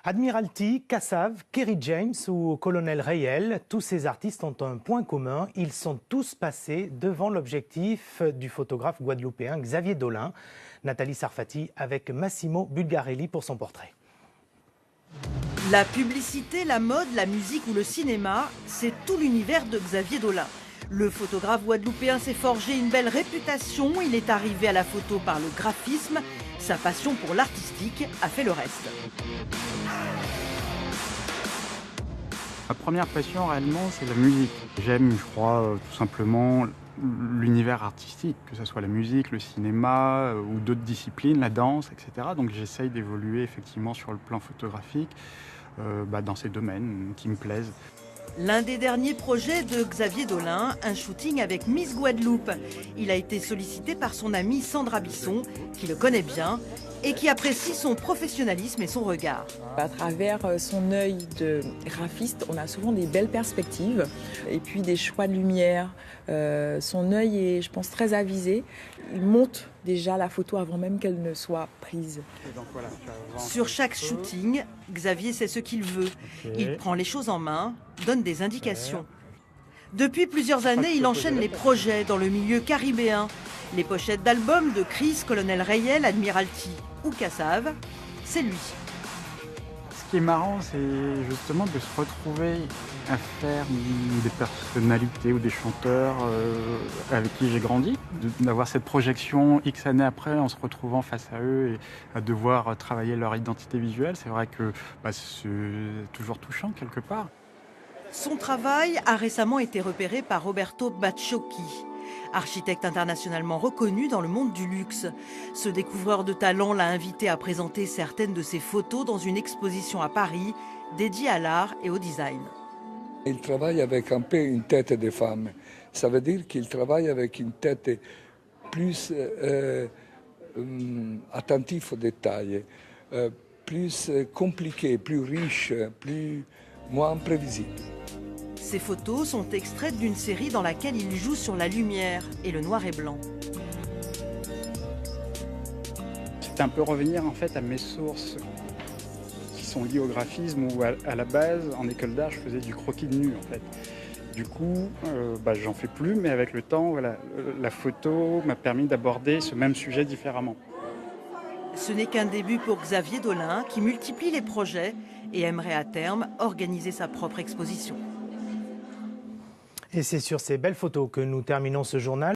Admiralty, Kassav, Kerry James ou Colonel Rayel, tous ces artistes ont un point commun. Ils sont tous passés devant l'objectif du photographe guadeloupéen Xavier Dolin. Nathalie Sarfati avec Massimo Bulgarelli pour son portrait. La publicité, la mode, la musique ou le cinéma, c'est tout l'univers de Xavier Dolin. Le photographe guadeloupéen s'est forgé une belle réputation. Il est arrivé à la photo par le graphisme. Sa passion pour l'artistique a fait le reste. Ma première passion réellement, c'est la musique. J'aime, je crois, tout simplement l'univers artistique, que ce soit la musique, le cinéma ou d'autres disciplines, la danse, etc. Donc j'essaye d'évoluer effectivement sur le plan photographique dans ces domaines qui me plaisent. L'un des derniers projets de Xavier Dolin, un shooting avec Miss Guadeloupe. Il a été sollicité par son amie Sandra Bisson, qui le connaît bien et qui apprécie son professionnalisme et son regard. À travers son œil de graphiste, on a souvent des belles perspectives et puis des choix de lumière. Son œil est, je pense, très avisé. Il monte déjà la photo avant même qu'elle ne soit prise. Sur chaque shooting, Xavier sait ce qu'il veut. Il prend les choses en main, donne des indications. Depuis plusieurs années, il enchaîne les projets dans le milieu caribéen. Les pochettes d'albums de Chris, Colonel Rayel, Admiralty ou Kassav, c'est lui. Ce qui est marrant, c'est justement de se retrouver à faire des personnalités ou des chanteurs avec qui j'ai grandi, d'avoir cette projection X années après en se retrouvant face à eux et à devoir travailler leur identité visuelle. C'est vrai que c'est toujours touchant quelque part. Son travail a récemment été repéré par Roberto Bacciocchi, architecte internationalement reconnu dans le monde du luxe. Ce découvreur de talent l'a invité à présenter certaines de ses photos dans une exposition à Paris dédiée à l'art et au design. Il travaille avec un peu une tête de femme. Ça veut dire qu'il travaille avec une tête plus attentive aux détails, plus compliquée, plus riche, moins imprévisible. Ces photos sont extraites d'une série dans laquelle il joue sur la lumière et le noir et blanc. C'est un peu revenir en fait à mes sources qui sont liées au graphisme où à la base, en école d'art, je faisais du croquis de nu en fait. Du coup, j'en fais plus, mais avec le temps, voilà, la photo m'a permis d'aborder ce même sujet différemment. Ce n'est qu'un début pour Xavier Dolin qui multiplie les projets et aimerait à terme organiser sa propre exposition. Et c'est sur ces belles photos que nous terminons ce journal.